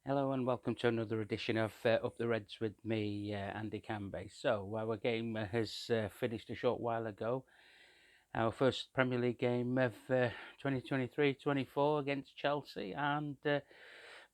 Hello and welcome to another edition of Up the Reds with me, Andy Canby. So our game has finished a short while ago. Our first Premier League game of 2023-24 against Chelsea, and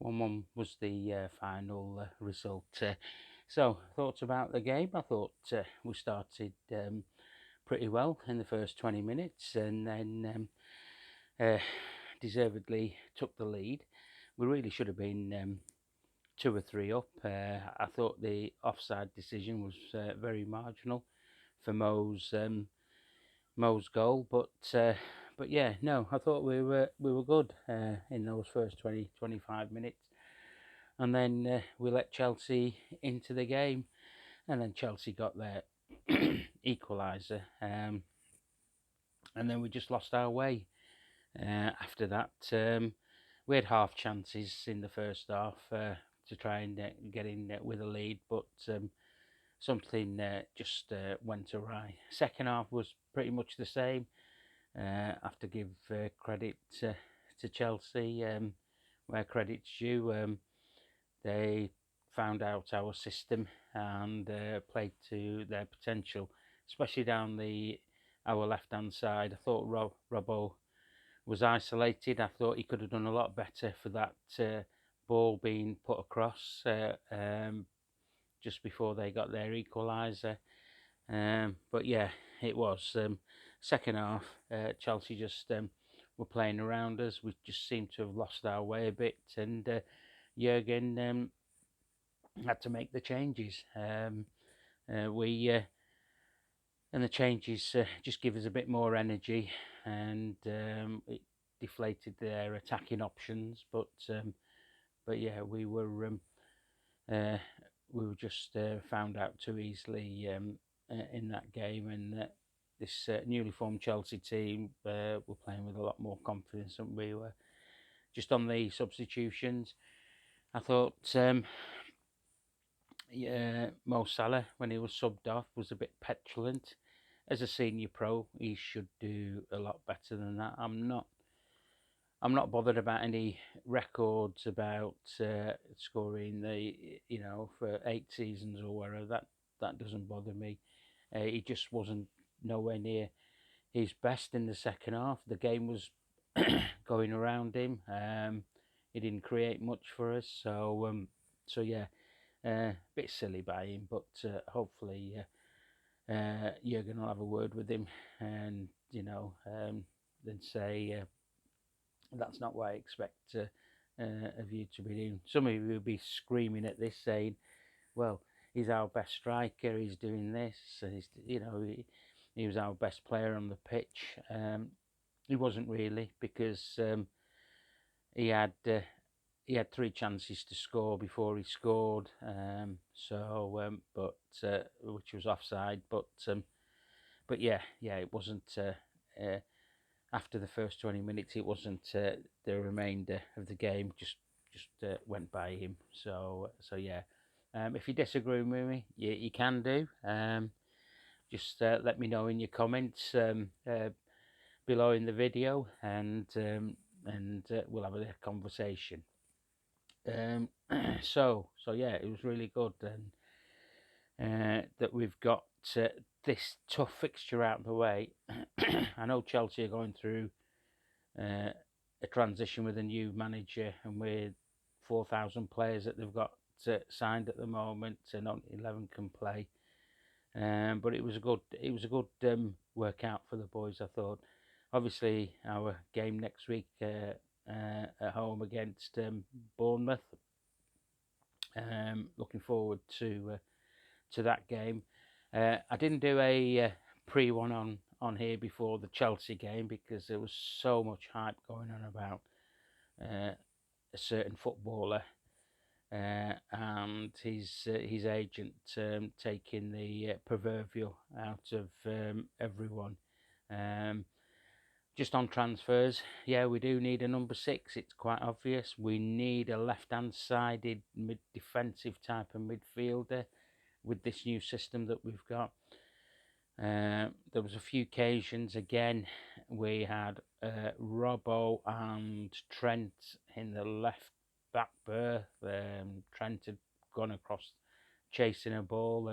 1-1 was the final result. So thoughts about the game? I thought we started pretty well in the first 20 minutes, and then deservedly took the lead. We really should have been 2 or 3 up. I thought the offside decision was very marginal for Mo's goal, but yeah, no, I thought we were good in those first 20-25 minutes, and then we let Chelsea into the game, and then Chelsea got their equaliser, and then we just lost our way. After that, we had half chances in the first half to try and get in with a lead, but something just went awry. Second half was pretty much the same. I have to give credit to Chelsea, where credit's due. They found out our system and played to their potential, especially down the our left hand side. I thought Robbo was isolated. I thought he could have done a lot better for that ball being put across just before they got their equaliser. But yeah, it was. Second half, Chelsea just were playing around us. We just seemed to have lost our way a bit, and Jurgen had to make the changes. We and the changes just give us a bit more energy, and it deflated their attacking options. But yeah, uh, we were just found out too easily in that game, and this newly formed Chelsea team were playing with a lot more confidence than we were. Just on the substitutions, I thought yeah, Mo Salah, when he was subbed off, was a bit petulant. As a senior pro, he should do a lot better than that. I'm not bothered about any records about scoring for 8 seasons or whatever. That doesn't bother me. He just wasn't nowhere near his best in the second half. The game was going around him. He didn't create much for us. So yeah, a bit silly by him, but hopefully Jurgen will have a word with him, and then say that's not what I expect of you to be doing. Some of you will be screaming at this, saying, "Well, he's our best striker. He's doing this. And he was our best player on the pitch." He wasn't really, because he had he had 3 chances to score before he scored. But which was offside. But yeah, it wasn't. After the first 20 minutes, it wasn't the remainder of the game. Just went by him. So yeah. If you disagree with me, you can do. Just let me know in your comments below in the video, and we'll have a conversation. So yeah, it was really good, and that we've got this tough fixture out of the way. I know Chelsea are going through a transition with a new manager, and with 4,000 players that they've got signed at the moment, and only 11 can play. But it was a good workout for the boys, I thought. Obviously, our game next week at home against Bournemouth. Looking forward to that game. I didn't do a pre-one on here before the Chelsea game, because there was so much hype going on about a certain footballer and his agent taking the proverbial out of everyone. Um, just on transfers, yeah, we do need a number 6. It's quite obvious. We need a left-hand sided defensive type of midfielder with this new system that we've got. There was a few occasions again we had Robbo and Trent in the left back berth. Trent had gone across chasing a ball,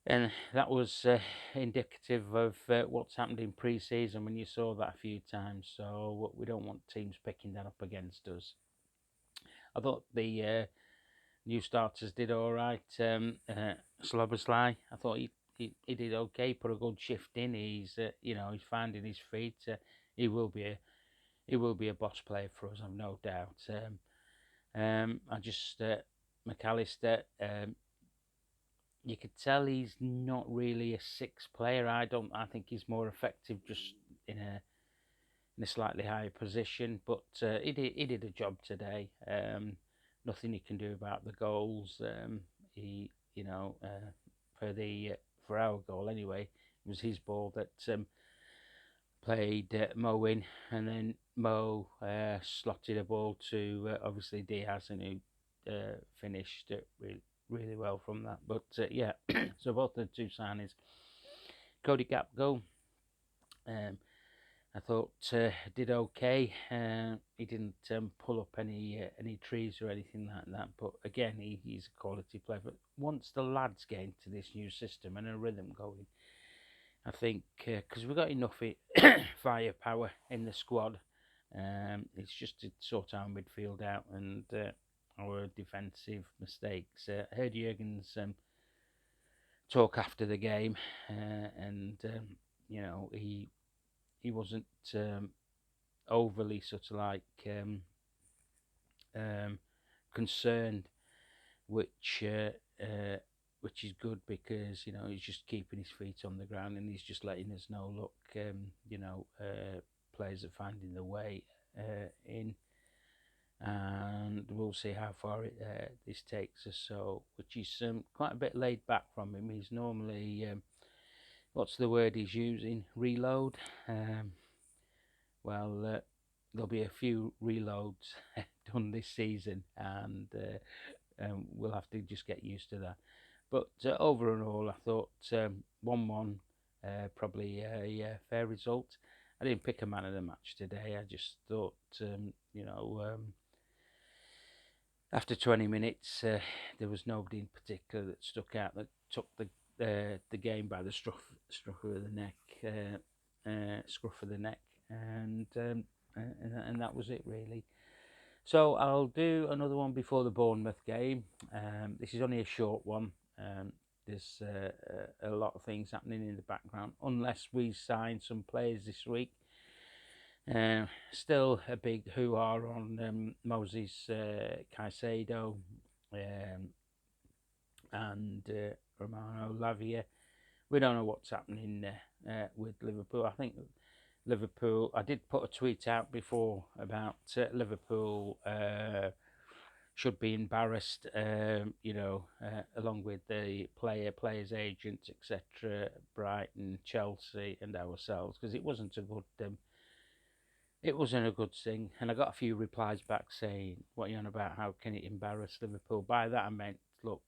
and that was indicative of what's happened in pre-season when you saw that a few times. So we don't want teams picking that up against us. I thought the new starters did all right. Slobosly, I thought he did okay. Put a good shift in. He's he's finding his feet. He will be a boss player for us, I've no doubt. I just McAllister. You could tell he's not really a six player. I think he's more effective just in a slightly higher position. But he did a job today. Nothing he can do about the goals. He for our goal anyway, it was his ball that played Mo in, and then Mo slotted a ball to obviously Diaz, and who finished it really well from that. But yeah, so both the two signings. Cody Gapgo, I thought did okay. He didn't pull up any trees or anything like that. But again, he's a quality player. But once the lads get into this new system and a rhythm going, I think because we've got enough firepower in the squad, it's just to sort our midfield out and our defensive mistakes. I heard Jurgen's talk after the game, and he wasn't overly sort of like concerned, which is good because he's just keeping his feet on the ground and he's just letting us know, look, players are finding the way in, and we'll see how far this takes us. So, which is quite a bit laid back from him. He's normally what's the word he's using? Reload. Well, there'll be a few reloads done this season, and we'll have to just get used to that. But over and all, I thought 1-1, probably a fair result. I didn't pick a man of the match today. I just thought, after 20 minutes, there was nobody in particular that stuck out, that took the game by the scruff of the neck, and that was it really. So I'll do another one before the Bournemouth game. This is only a short one. There's a lot of things happening in the background, unless we sign some players this week. Still a big hoo-ha on Moses Caicedo and Romano Lavia. We don't know what's happening with Liverpool. I think Liverpool, I did put a tweet out before about Liverpool should be embarrassed, along with the players' agents, etc., Brighton, Chelsea, and ourselves, because it wasn't a good thing. And I got a few replies back saying, "What are you on about? How can it embarrass Liverpool?" By that I meant, look,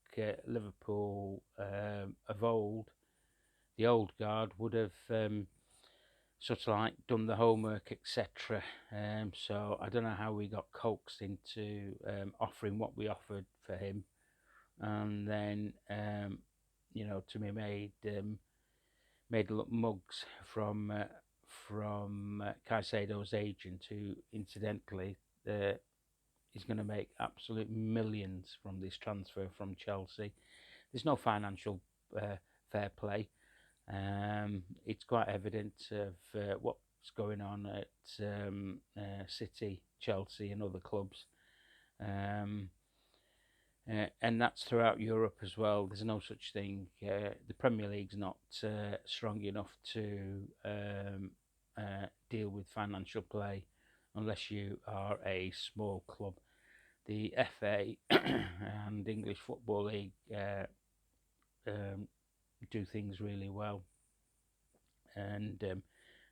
Liverpool of old, the old guard would have sort of like done the homework, etc. So I don't know how we got coaxed into offering what we offered for him, and then to be made look mugs from Caicedo's agent, who incidentally is going to make absolute millions from this transfer from Chelsea. There's no financial fair play. It's quite evident of what's going on at City, Chelsea, and other clubs, and that's throughout Europe as well. There's no such thing. The Premier League's not strong enough to deal with financial play unless you are a small club. The FA and English Football League do things really well, and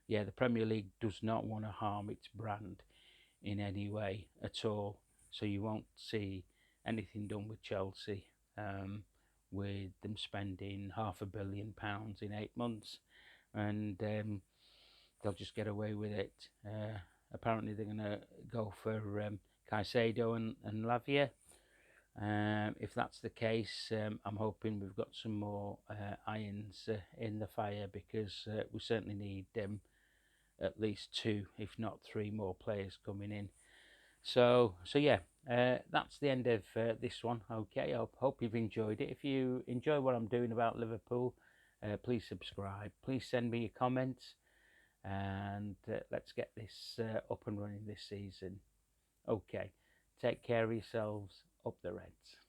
the Premier League does not want to harm its brand in any way at all. So you won't see anything done with Chelsea, with them spending £500 million in 8 months, and they'll just get away with it. Apparently they're going to go for Caicedo and Lavia. If that's the case, I'm hoping we've got some more irons in the fire, because we certainly need at least 2, if not 3 more players coming in. So yeah, that's the end of this one. Okay, I hope you've enjoyed it. If you enjoy what I'm doing about Liverpool, please subscribe. Please send me your comments, and let's get this up and running this season. Okay, take care of yourselves. Up the Reds.